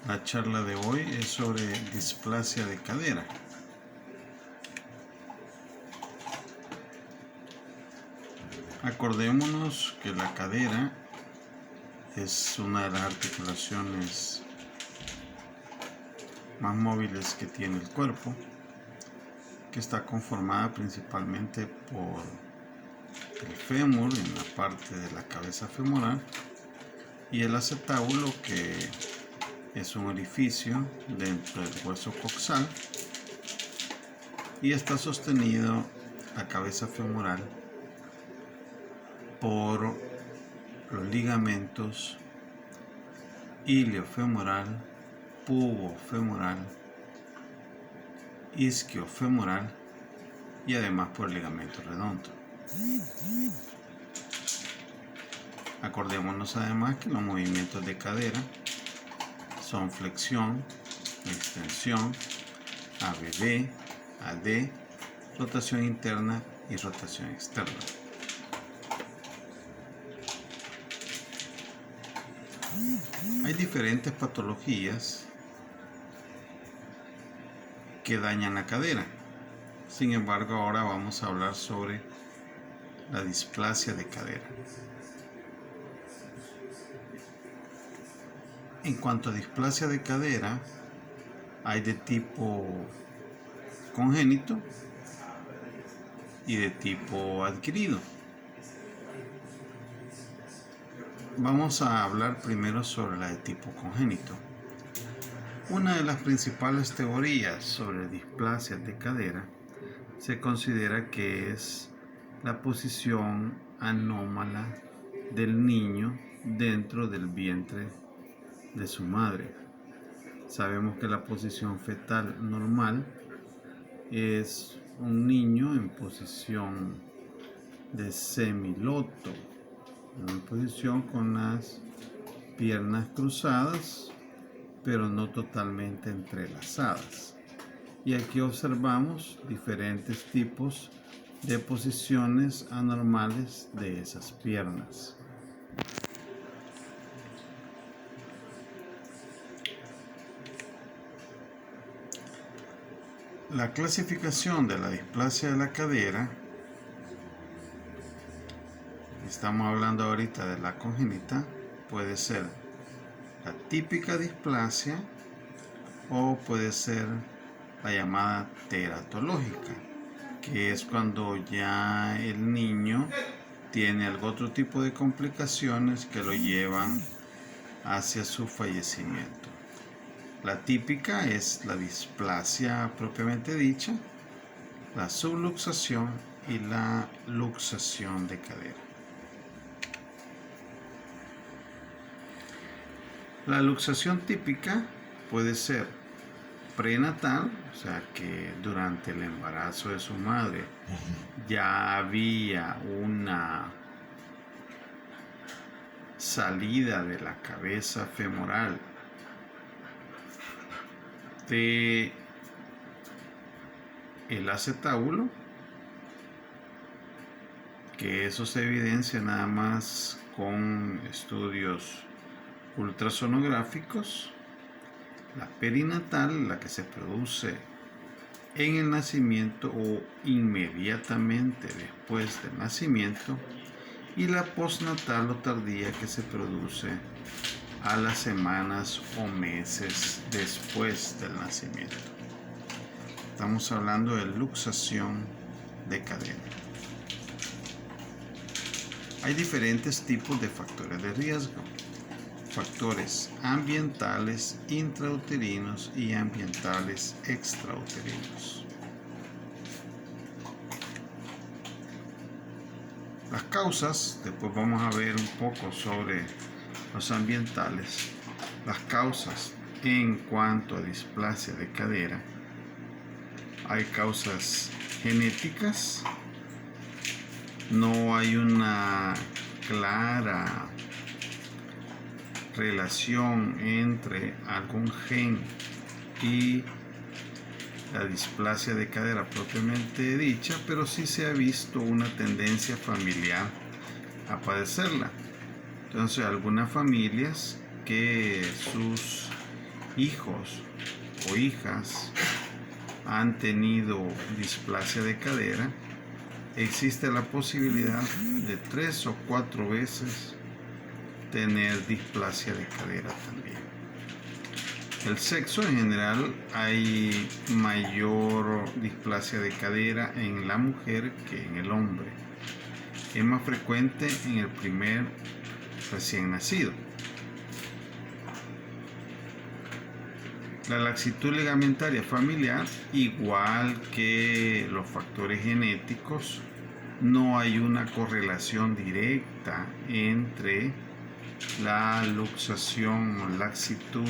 La charla de hoy es sobre displasia de cadera. Acordémonos que la cadera es una de las articulaciones más móviles que tiene el cuerpo, que está conformada principalmente por el fémur en la parte de la cabeza femoral y el acetábulo, que es un orificio dentro del hueso coxal, y está sostenido la cabeza femoral por los ligamentos iliofemoral, pubofemoral, isquiofemoral y además por el ligamento redondo. Acordémonos además que los movimientos de cadera son flexión, extensión, ABD, AD, rotación interna y rotación externa. Hay diferentes patologías que dañan la cadera. Sin embargo, ahora vamos a hablar sobre la displasia de cadera. En cuanto a displasia de cadera, hay de tipo congénito y de tipo adquirido. Vamos a hablar primero sobre la de tipo congénito. Una de las principales teorías sobre displasias de cadera se considera que es la posición anómala del niño dentro del vientre de su madre. Sabemos que la posición fetal normal es un niño en posición de semiloto, en posición con las piernas cruzadas pero no totalmente entrelazadas. Y aquí observamos diferentes tipos de posiciones anormales de esas piernas. La clasificación de la displasia de la cadera, estamos hablando ahorita de la congénita, puede ser la típica displasia o puede ser la llamada teratológica, que es cuando ya el niño tiene algún otro tipo de complicaciones que lo llevan hacia su fallecimiento. La típica es la displasia propiamente dicha, la subluxación y la luxación de cadera. La luxación típica puede ser prenatal, o sea que durante el embarazo de su madre ya había una salida de la cabeza femoral de el acetábulo, que eso se evidencia nada más con estudios ultrasonográficos. La perinatal, la que se produce en el nacimiento o inmediatamente después del nacimiento, y la postnatal o tardía, que se produce a las semanas o meses después del nacimiento. Estamos hablando de luxación de cadera. Hay diferentes tipos de factores de riesgo. Factores ambientales intrauterinos y ambientales extrauterinos. Las causas, después vamos a ver un poco sobre los ambientales. Las causas en cuanto a displasia de cadera: hay causas genéticas, no hay una clara relación entre algún gen y la displasia de cadera propiamente dicha, pero sí se ha visto una tendencia familiar a padecerla. Entonces, algunas familias que sus hijos o hijas han tenido displasia de cadera, existe la posibilidad de 3 o 4 veces tener displasia de cadera también. El sexo en general, hay mayor displasia de cadera en la mujer que en el hombre. Es más frecuente en el primer recién nacido. La laxitud ligamentaria familiar, igual que los factores genéticos, no hay una correlación directa entre la luxación o laxitud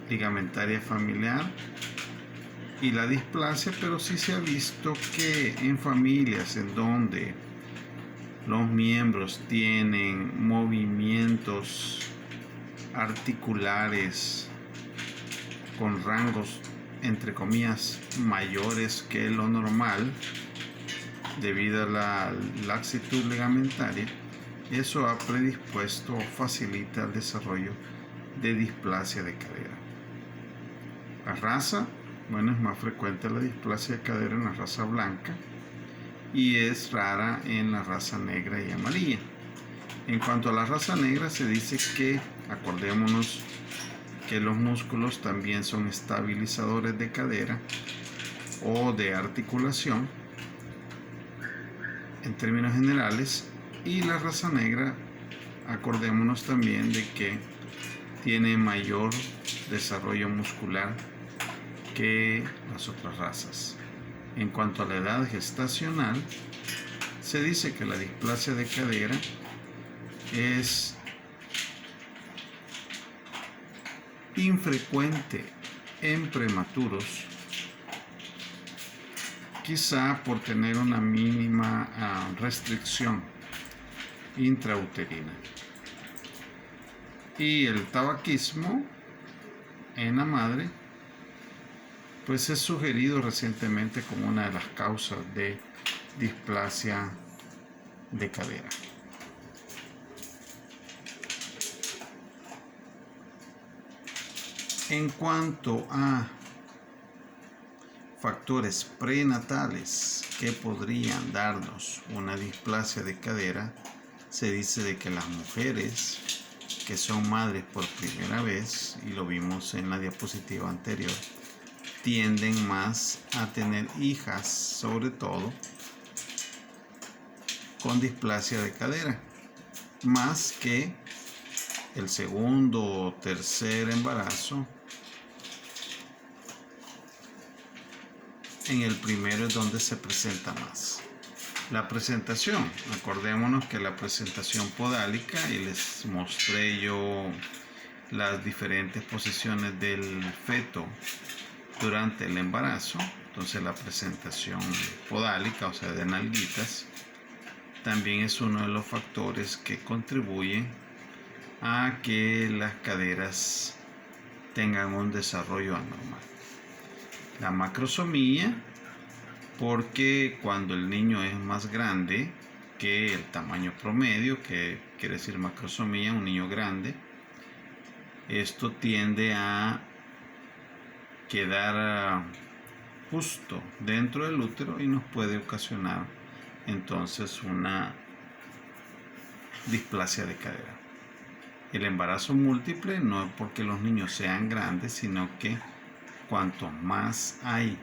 ligamentaria familiar y la displasia, pero sí se ha visto que en familias en donde los miembros tienen movimientos articulares con rangos entre comillas mayores que lo normal debido a la laxitud ligamentaria, eso ha predispuesto o facilita el desarrollo de displasia de cadera. La raza, bueno, es más frecuente la displasia de cadera en la raza blanca y es rara en la raza negra y amarilla. En cuanto a la raza negra, se dice que, acordémonos que los músculos también son estabilizadores de cadera o de articulación en términos generales, y la raza negra, acordémonos también de que tiene mayor desarrollo muscular que las otras razas. En cuanto a la edad gestacional, se dice que la displasia de cadera es infrecuente en prematuros, quizá por tener una mínima restricción intrauterina. Y el tabaquismo en la madre, pues es sugerido recientemente como una de las causas de displasia de cadera. En cuanto a factores prenatales que podrían darnos una displasia de cadera, se dice de que las mujeres que son madres por primera vez, y lo vimos en la diapositiva anterior, tienden más a tener hijas, sobre todo con displasia de cadera, más que el segundo o tercer embarazo. En el primero es donde se presenta más. La presentación, acordémonos que la presentación podálica, y les mostré yo las diferentes posiciones del feto durante el embarazo. Entonces la presentación podálica, o sea de nalguitas, también es uno de los factores que contribuyen a que las caderas tengan un desarrollo anormal. La macrosomía, porque cuando el niño es más grande que el tamaño promedio, que quiere decir macrosomía, un niño grande, esto tiende a quedar justo dentro del útero y nos puede ocasionar entonces una displasia de cadera. El embarazo múltiple no es porque los niños sean grandes, sino que cuanto más hay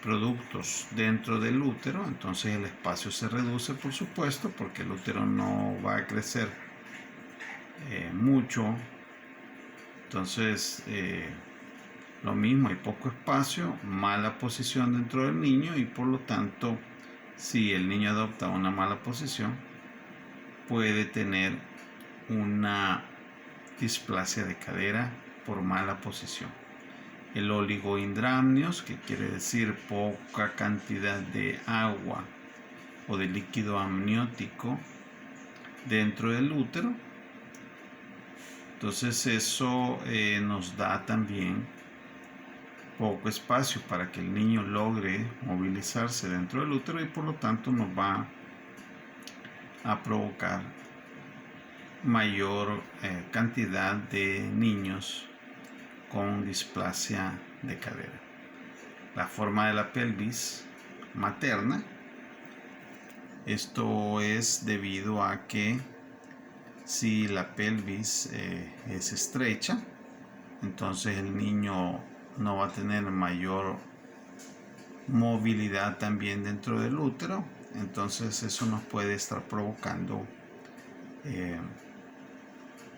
productos dentro del útero, entonces el espacio se reduce, por supuesto, porque el útero no va a crecer mucho. Entonces lo mismo, hay poco espacio, mala posición dentro del niño, y por lo tanto, si el niño adopta una mala posición, puede tener una displasia de cadera por mala posición. El oligohidramnios, que quiere decir poca cantidad de agua o de líquido amniótico dentro del útero, entonces eso nos da también poco espacio para que el niño logre movilizarse dentro del útero, y por lo tanto nos va a provocar mayor cantidad de niños con displasia de cadera. La forma de la pelvis materna. Esto es debido a que si la pelvis es estrecha, entonces el niño no va a tener mayor movilidad también dentro del útero. Entonces eso nos puede estar provocando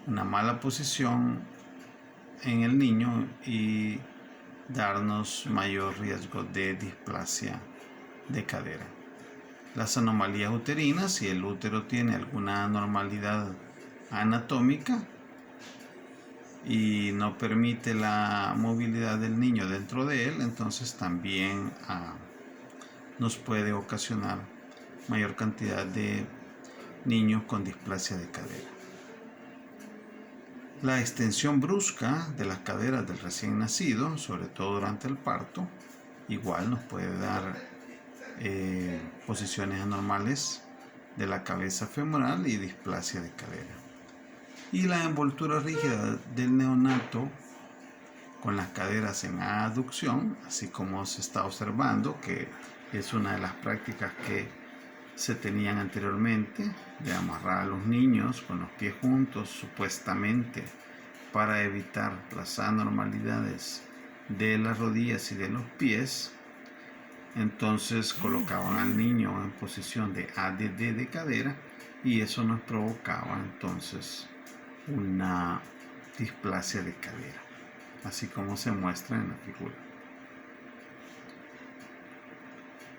una mala posición en el niño y darnos mayor riesgo de displasia de cadera. Las anomalías uterinas, si el útero tiene alguna anormalidad anatómica y no permite la movilidad del niño dentro de él, entonces también nos puede ocasionar mayor cantidad de niños con displasia de cadera. La extensión brusca de las caderas del recién nacido, sobre todo durante el parto, igual nos puede dar posiciones anormales de la cabeza femoral y displasia de cadera. Y la envoltura rígida del neonato con las caderas en aducción, así como se está observando, que es una de las prácticas que se tenían anteriormente, de amarrar a los niños con los pies juntos, supuestamente para evitar las anormalidades de las rodillas y de los pies. Entonces colocaban al niño en posición de ADD de cadera y eso nos provocaba entonces una displasia de cadera, así como se muestra en la figura.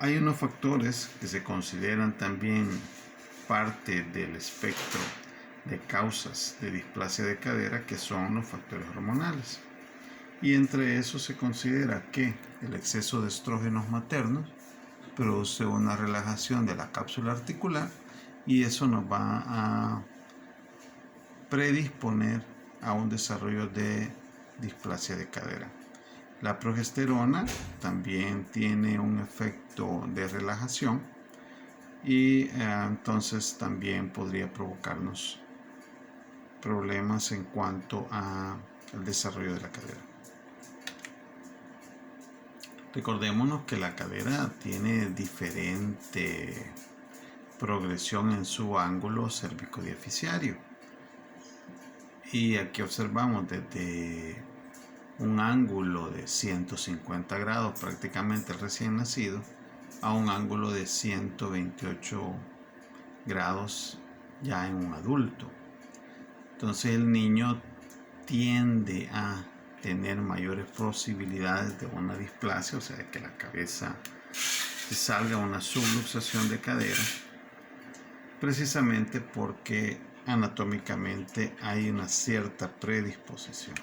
Hay unos factores que se consideran también parte del espectro de causas de displasia de cadera, que son los factores hormonales. Y entre esos se considera que el exceso de estrógenos maternos produce una relajación de la cápsula articular y eso nos va a predisponer a un desarrollo de displasia de cadera. La progesterona también tiene un efecto de relajación y entonces también podría provocarnos problemas en cuanto al desarrollo de la cadera. Recordémonos que la cadera tiene diferente progresión en su ángulo cérvico-diaficiario. Y aquí observamos desde un ángulo de 150 grados prácticamente el recién nacido a un ángulo de 128 grados ya en un adulto. Entonces el niño tiende a tener mayores posibilidades de una displasia, o sea, de que la cabeza se salga una subluxación de cadera, precisamente porque anatómicamente hay una cierta predisposición.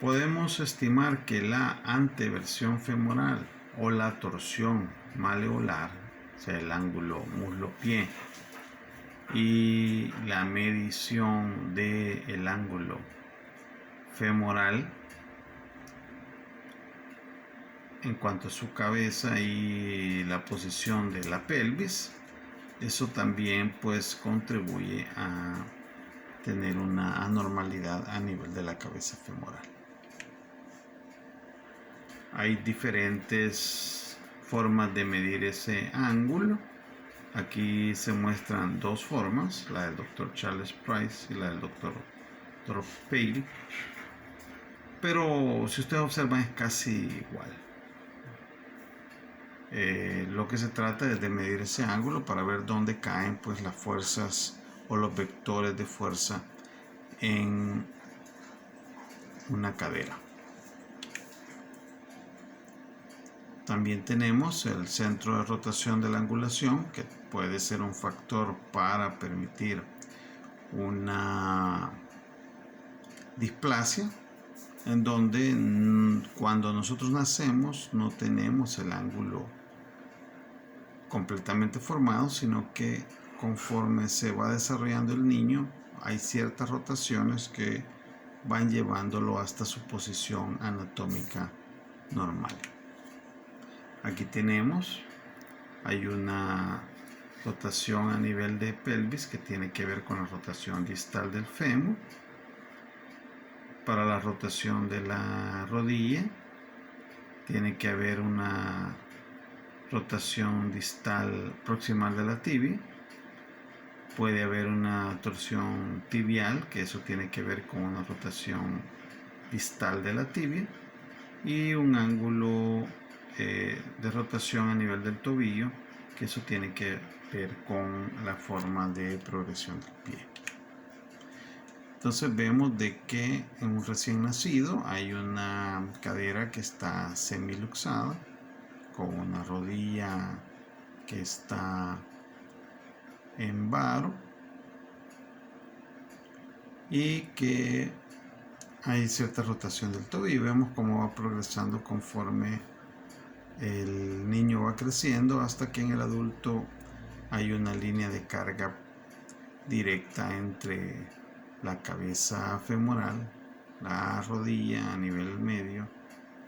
Podemos estimar que la anteversión femoral o la torsión maleolar, o sea, el ángulo muslo-pie, y la medición del ángulo femoral en cuanto a su cabeza y la posición de la pelvis, eso también pues contribuye a tener una anormalidad a nivel de la cabeza femoral. Hay diferentes formas de medir ese ángulo. Aquí se muestran dos formas, la del Dr. Charles Price y la del Dr. Pale, pero si ustedes observan es casi igual. Lo que se trata es de medir ese ángulo para ver dónde caen pues las fuerzas o los vectores de fuerza en una cadera. También tenemos el centro de rotación de la angulación, que puede ser un factor para permitir una displasia, en donde cuando nosotros nacemos no tenemos el ángulo completamente formado, sino que conforme se va desarrollando el niño hay ciertas rotaciones que van llevándolo hasta su posición anatómica normal. Aquí tenemos, hay una rotación a nivel de pelvis, que tiene que ver con la rotación distal del fémur. Para la rotación de la rodilla tiene que haber una rotación distal proximal de la tibia. Puede haber una torsión tibial, que eso tiene que ver con una rotación distal de la tibia, y un ángulo de rotación a nivel del tobillo, que eso tiene que ver con la forma de progresión del pie. Entonces vemos de que en un recién nacido hay una cadera que está semiluxada, con una rodilla que está en varo, y que hay cierta rotación del tobillo. Vemos cómo va progresando conforme el niño va creciendo, hasta que en el adulto hay una línea de carga directa entre la cabeza femoral, la rodilla a nivel medio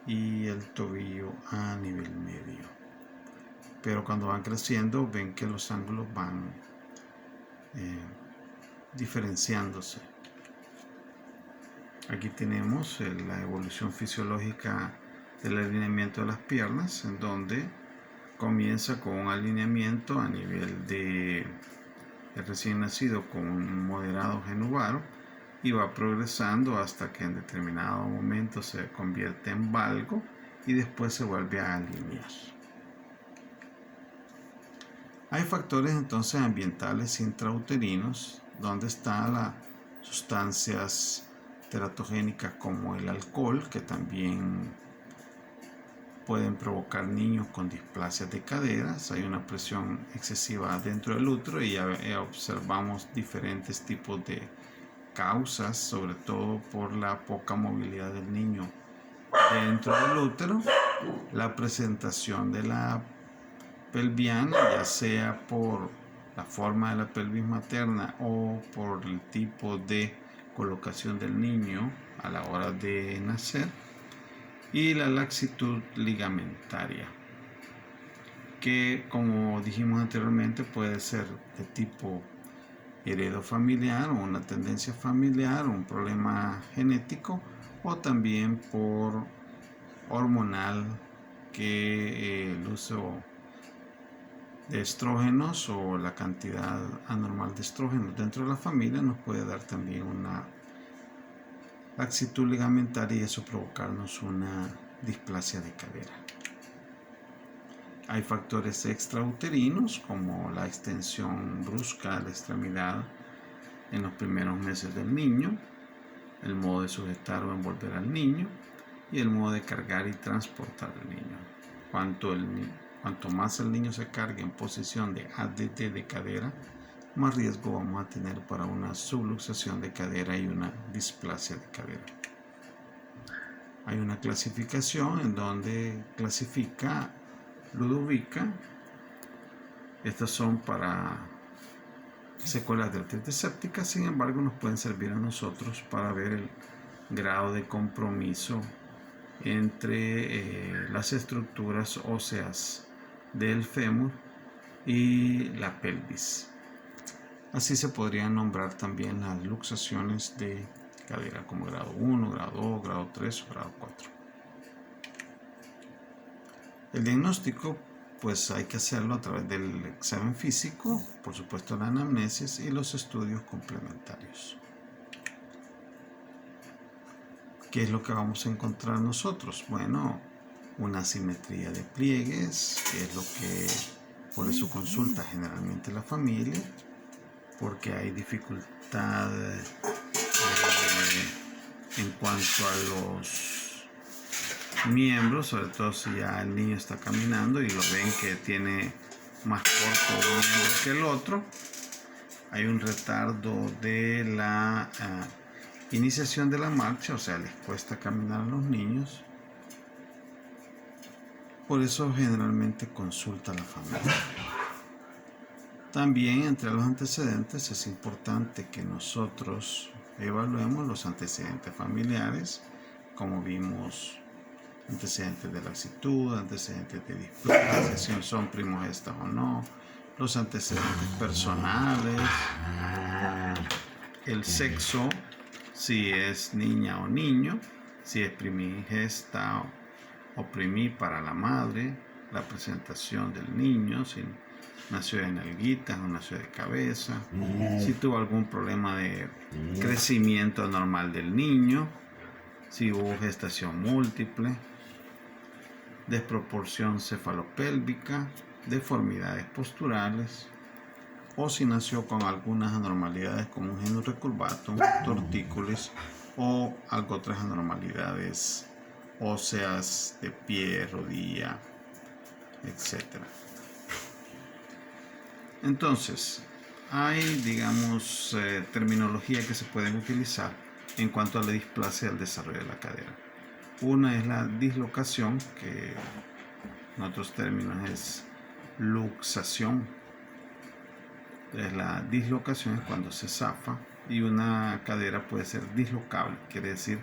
y el tobillo a nivel medio. Pero cuando van creciendo ven que los ángulos van diferenciándose. Aquí tenemos la evolución fisiológica del alineamiento de las piernas, en donde comienza con un alineamiento a nivel de el recién nacido con un moderado genuvaro, y va progresando hasta que en determinado momento se convierte en valgo y después se vuelve a alinear. Hay factores entonces ambientales intrauterinos, donde están las sustancias teratogénicas como el alcohol, que también pueden provocar niños con displasias de caderas. Hay una presión excesiva dentro del útero y ya observamos diferentes tipos de causas, sobre todo por la poca movilidad del niño dentro del útero. La presentación de la pelviana, ya sea por la forma de la pelvis materna o por el tipo de colocación del niño a la hora de nacer, y la laxitud ligamentaria, que como dijimos anteriormente puede ser de tipo heredofamiliar o una tendencia familiar, un problema genético, o también por hormonal, que el uso de estrógenos o la cantidad anormal de estrógenos dentro de la familia nos puede dar también una laxitud ligamentaria, y eso provocarnos una displasia de cadera. Hay factores extrauterinos como la extensión brusca de la extremidad en los primeros meses del niño, el modo de sujetar o envolver al niño y el modo de cargar y transportar al niño. Cuanto más el niño se cargue en posición de ADT de cadera, más riesgo vamos a tener para una subluxación de cadera y una displasia de cadera. Hay una clasificación en donde clasifica Ludovica. Estas son para secuelas de artritis séptica, sin embargo nos pueden servir a nosotros para ver el grado de compromiso entre las estructuras óseas del fémur y la pelvis. Así se podrían nombrar también las luxaciones de cadera como grado 1, grado 2, grado 3 o grado 4. El diagnóstico pues hay que hacerlo a través del examen físico, por supuesto la anamnesis y los estudios complementarios. ¿Qué es lo que vamos a encontrar nosotros? Bueno, una asimetría de pliegues, que es lo que por eso consulta generalmente la familia, porque hay dificultad en cuanto a los miembros, sobre todo si ya el niño está caminando y lo ven que tiene más corto un miembro que el otro. Hay un retardo de la iniciación de la marcha, o sea, les cuesta caminar a los niños. Por eso generalmente consulta a la familia. También entre los antecedentes es importante que nosotros evaluemos los antecedentes familiares, como vimos, antecedentes de laxitud, antecedentes de displasia, si son primos estas o no, los antecedentes personales, el sexo, si es niña o niño, si es primigesta o primípara la madre, la presentación del niño, si nació de nalguitas o nació de cabeza, si tuvo algún problema de crecimiento anormal del niño, si hubo gestación múltiple, desproporción cefalopélvica, deformidades posturales, o si nació con algunas anormalidades como un geno recurvatum, tortícolis o otras anormalidades óseas de pie, rodilla, etc. Entonces, hay, digamos, terminología que se pueden utilizar en cuanto a la displasia del desarrollo de la cadera. Una es la dislocación, que en otros términos es luxación. Entonces, la dislocación es cuando se zafa, y una cadera puede ser dislocable, quiere decir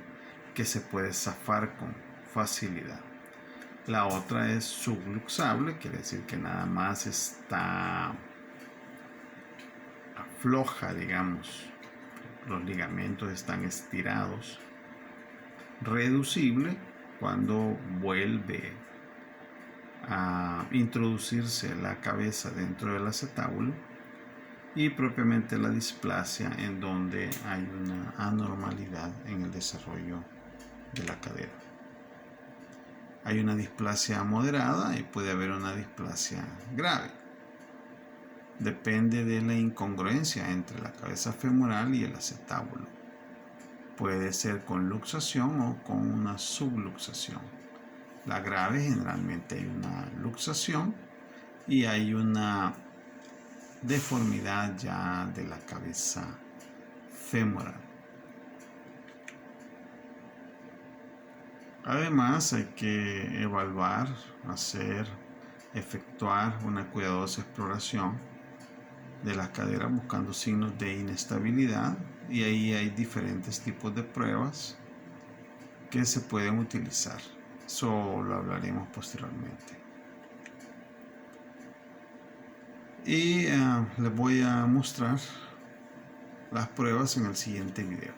que se puede zafar con facilidad. La otra es subluxable, quiere decir que nada más está afloja, digamos, los ligamentos están estirados. Reducible, cuando vuelve a introducirse la cabeza dentro del acetábulo. Y propiamente la displasia, en donde hay una anormalidad en el desarrollo de la cadera. Hay una displasia moderada y puede haber una displasia grave. Depende de la incongruencia entre la cabeza femoral y el acetábulo. Puede ser con luxación o con una subluxación. La grave, generalmente hay una luxación y hay una deformidad ya de la cabeza femoral. Además, hay que evaluar, efectuar una cuidadosa exploración de la cadera buscando signos de inestabilidad, y ahí hay diferentes tipos de pruebas que se pueden utilizar. Eso lo hablaremos posteriormente. Y les voy a mostrar las pruebas en el siguiente video.